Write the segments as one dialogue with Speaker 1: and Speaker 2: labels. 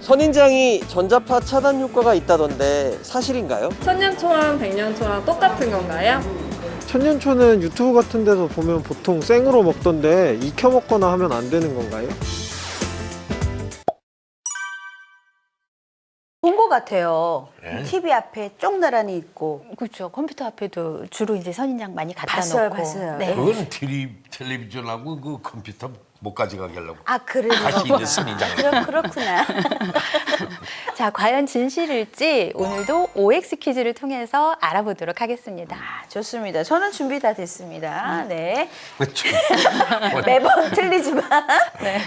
Speaker 1: 선인장이 전자파 차단 효과가 있다던데 사실인가요?
Speaker 2: 천년초랑 백년초랑 똑같은 건가요?
Speaker 3: 천년초는 유튜브 같은 데서 보면 보통 생으로 먹던데 익혀 먹거나 하면 안 되는 건가요?
Speaker 4: 본 것 같아요.
Speaker 5: 네.
Speaker 4: TV 앞에 쪽 나란히 있고.
Speaker 6: 그렇죠. 컴퓨터 앞에도 주로 이제 선인장 많이 갖다
Speaker 4: 봤어요,
Speaker 6: 놓고.
Speaker 4: 봤어요.
Speaker 6: 네.
Speaker 5: 그건 텔레비전하고 그 컴퓨터 못 가져가게 하려고.
Speaker 4: 아, 그래요?
Speaker 5: 다시 이제 선인장을.
Speaker 4: 그렇구나.
Speaker 6: 자, 과연 진실일지 오늘도 OX 퀴즈를 통해서 알아보도록 하겠습니다.
Speaker 4: 좋습니다. 저는 준비 다 됐습니다. 네.
Speaker 5: 그렇죠.
Speaker 4: 매번 틀리지만.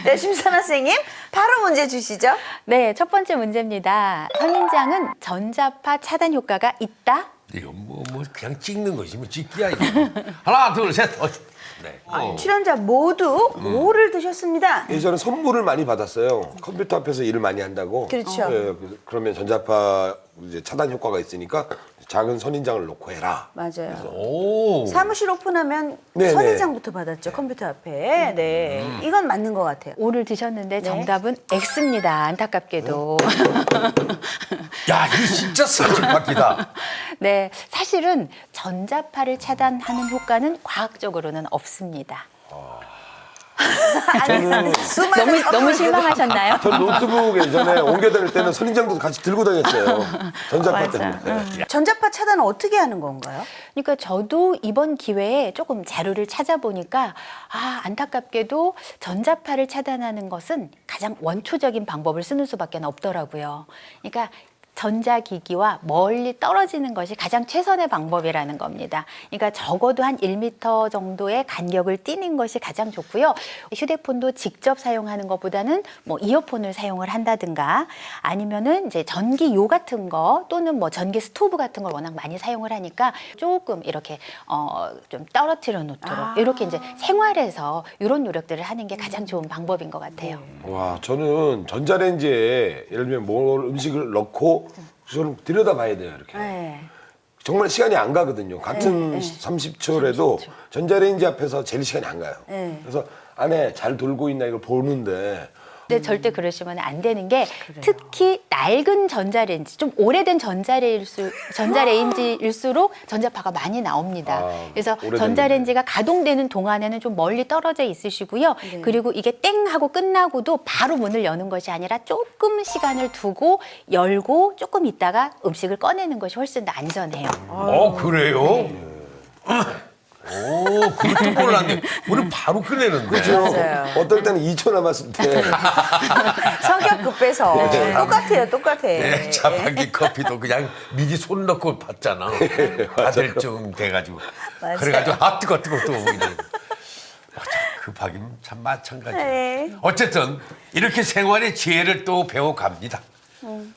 Speaker 4: 네, 심선아 선생님, 바로 문제 주시죠.
Speaker 6: 네, 첫 번째 문제입니다. 선인장은 전자파 차단 효과가 있다?
Speaker 5: 이거 뭐 그냥 찍는 거지 뭐 찍기야 이거. 하나 둘 셋. 네.
Speaker 4: 출연자 모두 오를 드셨습니다.
Speaker 7: 예전에 선물을 많이 받았어요. 컴퓨터 앞에서 일을 많이 한다고.
Speaker 4: 그렇죠.
Speaker 7: 예, 그러면 전자파 이제 차단 효과가 있으니까 작은 선인장을 놓고 해라.
Speaker 4: 맞아요.
Speaker 5: 오.
Speaker 4: 사무실 오픈하면
Speaker 7: 네네.
Speaker 4: 선인장부터 받았죠, 컴퓨터 앞에. 네. 이건 맞는 것 같아요.
Speaker 6: 오를 드셨는데 정답은 X입니다. 안타깝게도.
Speaker 5: 야 이거 진짜 사진바퀴다.
Speaker 6: 네, 사실은 전자파를 차단하는 효과는 과학적으로는 없습니다. 너무 실망하셨나요?
Speaker 7: 전 노트북 예전에 옮겨 다닐 때는 선인장도 같이 들고 다녔어요. 전자파
Speaker 6: 맞아.
Speaker 7: 때문에.
Speaker 4: 전자파 차단은 어떻게 하는 건가요?
Speaker 6: 그러니까 저도 이번 기회에 조금 자료를 찾아보니까 안타깝게도 전자파를 차단하는 것은 가장 원초적인 방법을 쓰는 수밖에 없더라고요. 그러니까 전자기기와 멀리 떨어지는 것이 가장 최선의 방법이라는 겁니다. 그러니까 적어도 한 1m 정도의 간격을 띄는 것이 가장 좋고요. 휴대폰도 직접 사용하는 것보다는 뭐 이어폰을 사용을 한다든가 아니면은 이제 전기요 같은 거 또는 뭐 전기 스토브 같은 걸 워낙 많이 사용을 하니까 조금 이렇게 좀 떨어뜨려 놓도록 이렇게 이제 생활에서 이런 노력들을 하는 게 가장 좋은 방법인 것 같아요.
Speaker 7: 와, 저는 전자레인지에 예를 들면 뭘 음식을 넣고 저는 들여다봐야 돼요, 이렇게.
Speaker 4: 네.
Speaker 7: 정말 시간이 안 가거든요. 같은 30초라도 전자레인지 앞에서 제일 시간이 안 가요.
Speaker 4: 네.
Speaker 7: 그래서 안에 잘 돌고 있나 이걸 보는데
Speaker 6: 근데 절대 그러시면 안 되는 게 특히 낡은 전자레인지, 좀 오래된 전자레인지일수록 전자파가 많이 나옵니다. 그래서
Speaker 7: 오래된
Speaker 6: 전자레인지가 가동되는 동안에는 좀 멀리 떨어져 있으시고요. 그리고 이게 땡 하고 끝나고도 바로 문을 여는 것이 아니라 조금 시간을 두고 열고 조금 있다가 음식을 꺼내는 것이 훨씬 더 안전해요.
Speaker 5: 그래요? 오, 그것도 몰랐네. 오늘 바로 꺼내는데.
Speaker 4: 맞아요.
Speaker 7: 어떨 때는 2초 남았을 때
Speaker 4: 성격 급해서. 똑같아요, 똑같아.
Speaker 5: 네, 자판기 커피도 그냥 미리 손 넣고 봤잖아. 받을 좀 돼가지고.
Speaker 4: 맞아요.
Speaker 5: 그래가지고 뜨거 이러고. 급하긴 참 마찬가지예요.
Speaker 4: 네.
Speaker 5: 어쨌든 이렇게 생활의 지혜를 또 배워갑니다.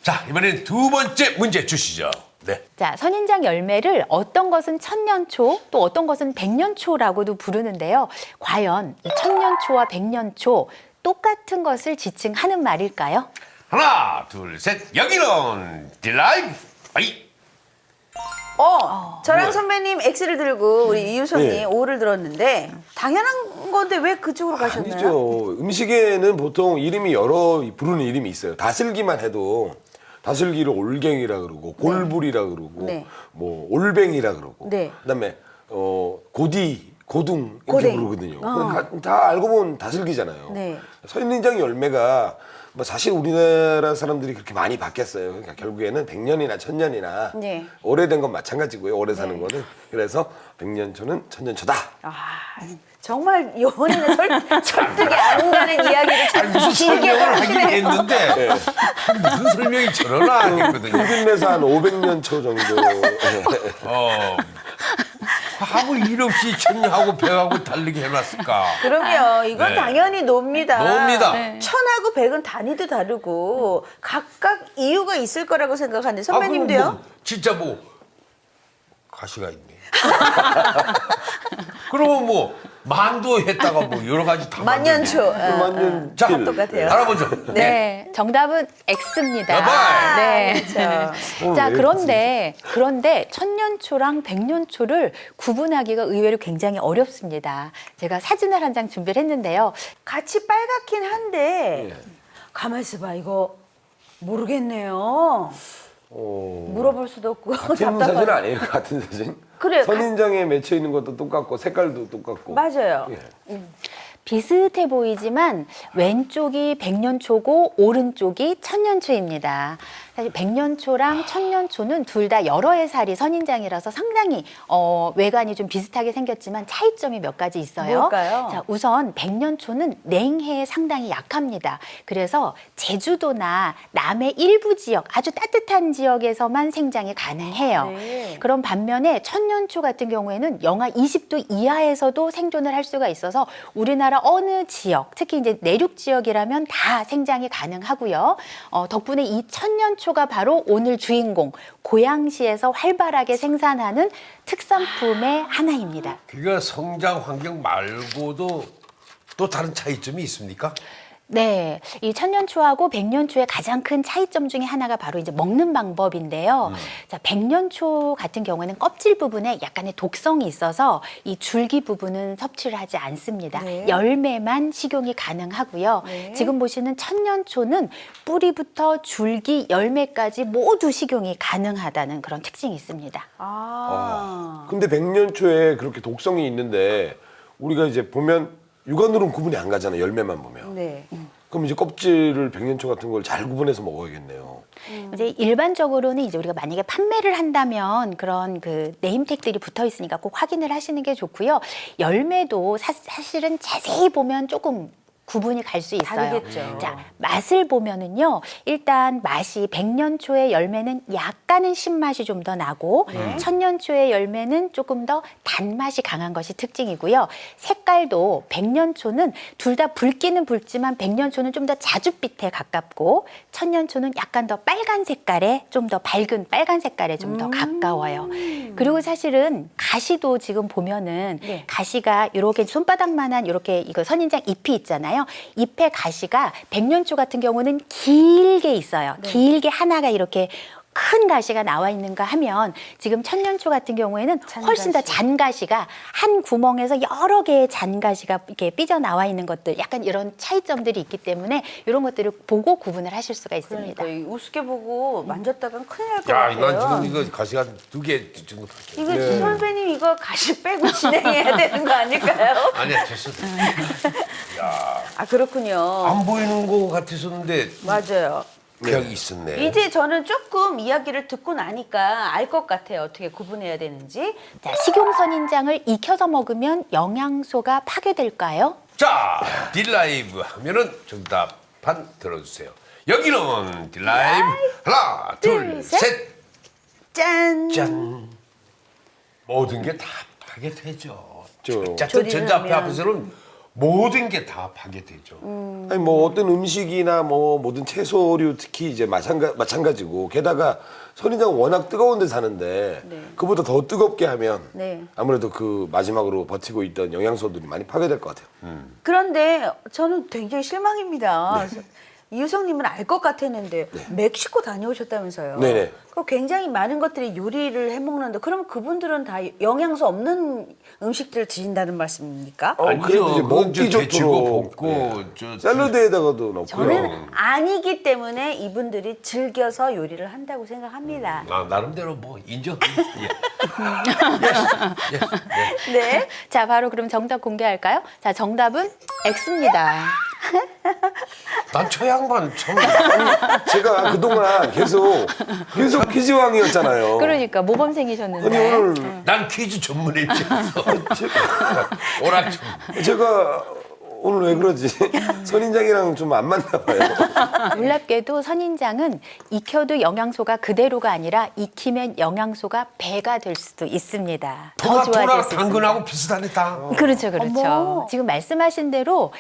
Speaker 5: 자, 이번엔 두 번째 문제 주시죠. 네.
Speaker 6: 자, 선인장 열매를 어떤 것은 천년초, 또 어떤 것은 백년초라고도 부르는데요. 과연 이 천년초와 백년초 똑같은 것을 지칭하는 말일까요?
Speaker 5: 하나, 둘, 셋. 여기는 딜라이브. 아이.
Speaker 4: 저랑 선배님 X를 들고 우리 이유선이
Speaker 7: 네.
Speaker 4: O를 들었는데 당연한 건데 왜 그쪽으로 가셨나요?
Speaker 7: 아니죠. 음식에는 보통 이름이 여러 부르는 이름이 있어요. 다슬기만 해도 다슬기를 올갱이라 그러고 골불이라 그러고
Speaker 4: 네.
Speaker 7: 뭐 올뱅이라 그러고
Speaker 4: 네.
Speaker 7: 그다음에 고디, 고둥 이렇게
Speaker 4: 고랭이.
Speaker 7: 부르거든요. 다 알고 보면 다슬기잖아요.
Speaker 4: 네.
Speaker 7: 선인장 열매가 뭐 사실 우리나라 사람들이 그렇게 많이 바뀌었어요. 그러니까 결국에는 100년이나 1000년이나
Speaker 4: 네.
Speaker 7: 오래된 건 마찬가지고요. 오래 사는 거는. 그래서 백년초는 천년초다.
Speaker 4: 정말 이번에는 설득이 안 가는 이야기를 참
Speaker 5: 무슨
Speaker 4: 길게
Speaker 5: 설명을 하긴
Speaker 4: 하시네요.
Speaker 5: 했는데 무슨 설명이 저러나 하겠거든요.
Speaker 7: 평균 내서 한 500년 초 정도.
Speaker 5: 하고 일 없이 천하고 백하고 다르게 해놨을까?
Speaker 4: 그러게요. 이건
Speaker 5: 네.
Speaker 4: 당연히 노입니다.
Speaker 5: 노입니다.
Speaker 4: 천하고 백은 단위도 다르고 각각 이유가 있을 거라고 생각하는데 선배님도요?
Speaker 5: 그럼 뭐, 진짜 뭐 가시가 있네. 그러면 뭐 만두 했다가 뭐 여러 가지 다
Speaker 4: 만년초.
Speaker 7: 만년
Speaker 5: 자,
Speaker 4: 똑같아요.
Speaker 5: 알아보죠.
Speaker 6: 네, 정답은 X입니다.
Speaker 5: 여발.
Speaker 6: 네.
Speaker 4: 그렇죠.
Speaker 6: 자,
Speaker 7: 왜
Speaker 6: 그런데 천년초랑 백년초를 구분하기가 의외로 굉장히 어렵습니다. 제가 사진을 한 장 준비를 했는데요.
Speaker 4: 같이 빨갛긴 한데 가만 있어봐 이거 모르겠네요. 물어볼 수도 없고
Speaker 7: 같은
Speaker 4: 답답하네.
Speaker 7: 사진 아니에요? 같은 사진?
Speaker 4: 그래요.
Speaker 7: 선인장에 맺혀 있는 것도 똑같고 색깔도 똑같고.
Speaker 4: 맞아요.
Speaker 7: 예.
Speaker 6: 비슷해 보이지만 왼쪽이 백년초고 오른쪽이 천년초입니다. 사실 백년초랑 천년초는 둘 다 여러 해 살이 선인장이라서 상당히 외관이 좀 비슷하게 생겼지만 차이점이 몇 가지 있어요.
Speaker 4: 뭘까요?
Speaker 6: 자, 우선 백년초는 냉해에 상당히 약합니다. 그래서 제주도나 남해 일부 지역, 아주 따뜻한 지역에서만 생장이 가능해요.
Speaker 4: 네.
Speaker 6: 그런 반면에 천년초 같은 경우에는 영하 20도 이하에서도 생존을 할 수가 있어서 우리나라 어느 지역, 특히 이제 내륙 지역이라면 다 생장이 가능하고요. 덕분에 이 천년초가 바로 오늘 주인공 고양시에서 활발하게 생산하는 특산품의 하나입니다.
Speaker 5: 그가 성장 환경 말고도 또 다른 차이점이 있습니까?
Speaker 6: 네, 이 천년초하고 백년초의 가장 큰 차이점 중에 하나가 바로 이제 먹는 방법인데요. 자, 백년초 같은 경우에는 껍질 부분에 약간의 독성이 있어서 이 줄기 부분은 섭취를 하지 않습니다.
Speaker 4: 네.
Speaker 6: 열매만 식용이 가능하고요.
Speaker 4: 네.
Speaker 6: 지금 보시는 천년초는 뿌리부터 줄기, 열매까지 모두 식용이 가능하다는 그런 특징이 있습니다.
Speaker 7: 근데 백년초에 그렇게 독성이 있는데 우리가 이제 보면 육안으로는 구분이 안 가잖아요. 열매만 보면.
Speaker 4: 네.
Speaker 7: 그럼 이제 껍질을 백년초 같은 걸 잘 구분해서 먹어야겠네요.
Speaker 6: 이제 일반적으로는 이제 우리가 만약에 판매를 한다면 그런 그 네임택들이 붙어 있으니까 꼭 확인을 하시는 게 좋고요. 열매도 사실은 자세히 보면 조금 구분이 갈 수 있어요.
Speaker 4: 다르겠죠.
Speaker 6: 자, 맛을 보면은요. 일단 맛이 백년초의 열매는 약간은 신맛이 좀 더 나고 천년초의 열매는 조금 더 단맛이 강한 것이 특징이고요. 색깔도 백년초는 둘 다 붉기는 붉지만 백년초는 좀 더 자줏빛에 가깝고 천년초는 약간 더 빨간 색깔에 좀 더 밝은 빨간 색깔에 좀 더 가까워요. 그리고 사실은 가시도 지금 보면은
Speaker 4: 네.
Speaker 6: 가시가 이렇게 손바닥만한 이렇게 이거 선인장 잎이 있잖아요. 잎의 가시가 백년초 같은 경우는 길게 있어요. 길게 하나가 이렇게 큰 가시가 나와 있는가 하면 지금 천년초 같은 경우에는 훨씬 더 잔가시가 한 구멍에서 여러 개의 잔가시가 이렇게 삐져 나와 있는 것들 약간 이런 차이점들이 있기 때문에 이런 것들을 보고 구분을 하실 수가 있습니다.
Speaker 4: 그러니까 이 우습게 보고 만졌다간 큰일 날 것
Speaker 5: 야,
Speaker 4: 같아요.
Speaker 5: 난 지금 이거 가시가 2개 정도 밖에.
Speaker 4: 이거 선배님 이거 가시 빼고 진행해야 되는 거 아닐까요?
Speaker 5: 아니야, 됐어.
Speaker 4: 아 그렇군요.
Speaker 5: 안 보이는 거 같았었는데
Speaker 4: 맞아요.
Speaker 5: 그냥 있었네.
Speaker 4: 이제 저는 조금 이야기를 듣고 나니까 알 것 같아요. 어떻게 구분해야 되는지.
Speaker 6: 자, 식용 선인장을 익혀서 먹으면 영양소가 파괴될까요?
Speaker 5: 자, 딜라이브 하면은 정답판 들어주세요. 여기는 딜라이브 하나, 둘, 셋,
Speaker 4: 짠.
Speaker 5: 짠. 모든 게 다 파괴되죠.
Speaker 7: 저-
Speaker 5: 어쨌든
Speaker 4: 조리를
Speaker 5: 전자파
Speaker 4: 하면.
Speaker 5: 앞에서는 모든 게 다 파괴되죠.
Speaker 7: 아니 뭐 어떤 음식이나 뭐 모든 채소류 특히 이제 마찬가지고 게다가 선인장은 워낙 뜨거운 데 사는데 그보다 더 뜨겁게 하면
Speaker 4: 네.
Speaker 7: 아무래도 그 마지막으로 버티고 있던 영양소들이 많이 파괴될 것 같아요.
Speaker 4: 그런데 저는 굉장히 실망입니다. 이유성님은 알 것 같았는데 멕시코 다녀오셨다면서요.
Speaker 7: 네네.
Speaker 4: 그 굉장히 많은 것들이 요리를 해먹는데 그럼 그분들은 다 영양소 없는 음식들을 드신다는 말씀입니까?
Speaker 7: 그래도 이제 먹기
Speaker 5: 데치고
Speaker 7: 좋도록
Speaker 5: 볶고 저
Speaker 7: 샐러드에다가도 넣고요.
Speaker 4: 저는 아니기 때문에 이분들이 즐겨서 요리를 한다고 생각합니다.
Speaker 5: 나름대로 뭐 인정. 예.
Speaker 4: 네.
Speaker 6: 자, 바로 그럼 정답 공개할까요? 자, 정답은 X입니다.
Speaker 5: 난 처양반 참.
Speaker 7: 제가 그동안 계속 퀴즈왕이었잖아요.
Speaker 6: 그러니까
Speaker 7: 아니
Speaker 6: 모범생이셨는데.
Speaker 7: 오늘
Speaker 5: 난 퀴즈 전문이었어. 오락전.
Speaker 7: 제가 오늘 왜 그러지? 선인장이랑 좀 안 맞나 봐요.
Speaker 6: 놀랍게도 선인장은 익혀도 영양소가 그대로가 아니라 익히면 영양소가 배가 될 수도 있습니다. 더 좋아질
Speaker 5: 토마토랑
Speaker 6: 수 있습니다.
Speaker 5: 당근하고 비슷하네 다.
Speaker 6: 그렇죠, 그렇죠.
Speaker 4: 어머.
Speaker 6: 지금 말씀하신 대로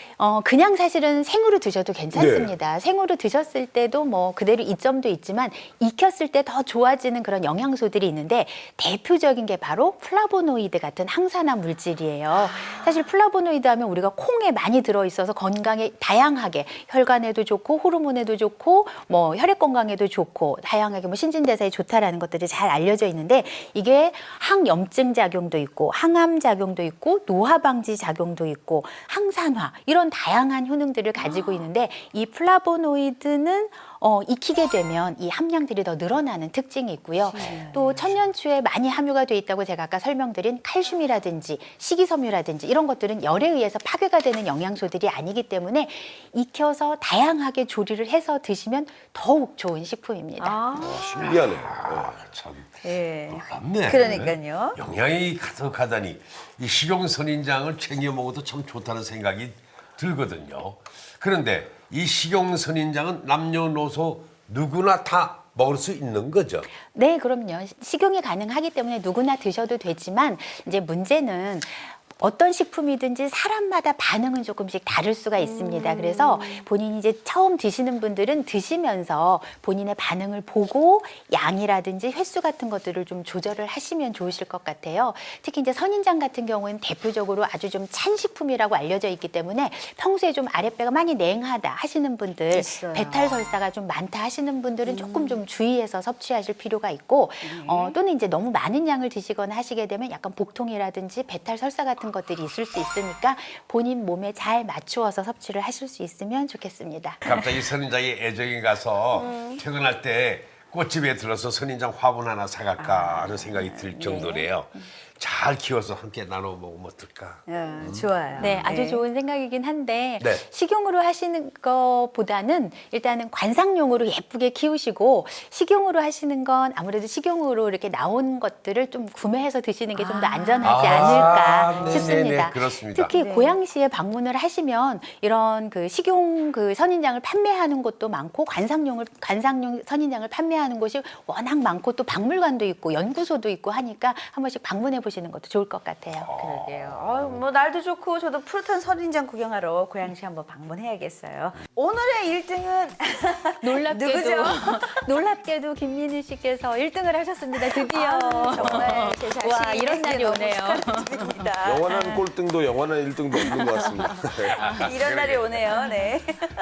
Speaker 6: 그냥 사실은 생으로 드셔도 괜찮습니다. 생으로 드셨을 때도 뭐 그대로 이점도 있지만 익혔을 때 더 좋아지는 그런 영양소들이 있는데 대표적인 게 바로 플라보노이드 같은 항산화 물질이에요. 사실 플라보노이드 하면 우리가 콩에 많이 많이 들어있어서 건강에 다양하게 혈관에도 좋고 호르몬에도 좋고 뭐 혈액 건강에도 좋고 다양하게 뭐 신진대사에 좋다라는 것들이 잘 알려져 있는데 이게 항염증 작용도 있고 항암 작용도 있고 노화 방지 작용도 있고 항산화 이런 다양한 효능들을 가지고 있는데 이 플라보노이드는 익히게 되면 이 함량들이 더 늘어나는 특징이 있고요. 또 천년추에 많이 함유가 돼 있다고 제가 아까 설명드린 칼슘이라든지 식이섬유라든지 이런 것들은 열에 의해서 파괴가 되는 영양소들이 아니기 때문에 익혀서 다양하게 조리를 해서 드시면 더욱 좋은 식품입니다.
Speaker 7: 신기하네.
Speaker 5: 참
Speaker 4: 예.
Speaker 5: 놀랍네.
Speaker 4: 그러니까요.
Speaker 5: 영양이 가득하다니 이 식용선인장을 챙겨 먹어도 참 좋다는 생각이 들거든요. 그런데 이 식용선인장은 남녀노소 누구나 다 먹을 수 있는 거죠.
Speaker 6: 네, 그럼요. 식용이 가능하기 때문에 누구나 드셔도 되지만 이제 문제는 어떤 식품이든지 사람마다 반응은 조금씩 다를 수가 있습니다. 그래서 본인이 이제 처음 드시는 분들은 드시면서 본인의 반응을 보고 양이라든지 횟수 같은 것들을 좀 조절을 하시면 좋으실 것 같아요. 특히 이제 선인장 같은 경우는 대표적으로 아주 좀 찬 식품이라고 알려져 있기 때문에 평소에 좀 아랫배가 많이 냉하다 하시는 분들,
Speaker 4: 있어요.
Speaker 6: 배탈 설사가 좀 많다 하시는 분들은 조금 좀 주의해서 섭취하실 필요가 있고 또는 이제 너무 많은 양을 드시거나 하시게 되면 약간 복통이라든지 배탈 설사 같은 것들이 있을 수 있으니까 본인 몸에 잘 맞추어서 섭취를 하실 수 있으면 좋겠습니다.
Speaker 5: 갑자기 선인장에 애정이 가서 퇴근할 때 꽃집에 들러서 선인장 화분 하나 사갈까 하는 생각이 들 정도래요. 잘 키워서 함께 나눠 먹으면 어떨까?
Speaker 4: 좋아요.
Speaker 6: 네, 아주 좋은 생각이긴 한데
Speaker 5: 네.
Speaker 6: 식용으로 하시는 것보다는 일단은 관상용으로 예쁘게 키우시고 식용으로 하시는 건 아무래도 식용으로 이렇게 나온 것들을 좀 구매해서 드시는 게 좀 더 안전하지 않을까
Speaker 5: 네네네,
Speaker 6: 싶습니다.
Speaker 5: 그렇습니다.
Speaker 6: 특히 고양시에 방문을 하시면 이런 그 식용 그 선인장을 판매하는 곳도 많고 관상용 선인장을 판매하는 곳이 워낙 많고 또 박물관도 있고 연구소도 있고 하니까 한 번씩 방문해 보시는 것도 좋을 것 같아요.
Speaker 4: 그러게요. 뭐 날도 좋고 저도 푸릇한 선인장 구경하러 고양시 한번 방문해야겠어요. 오늘의 1등은
Speaker 6: 놀랍게도
Speaker 4: 누구죠?
Speaker 6: 놀랍게도 김민희 씨께서 1등을 하셨습니다. 드디어.
Speaker 4: 정말 제 자신이
Speaker 6: 와, 이런 날이
Speaker 4: 너무
Speaker 6: 오네요.
Speaker 4: 축하드립니다.
Speaker 7: 영원한 꼴등도 영원한 1등도 없는 것 같습니다.
Speaker 4: 이런 날이 오네요. 네.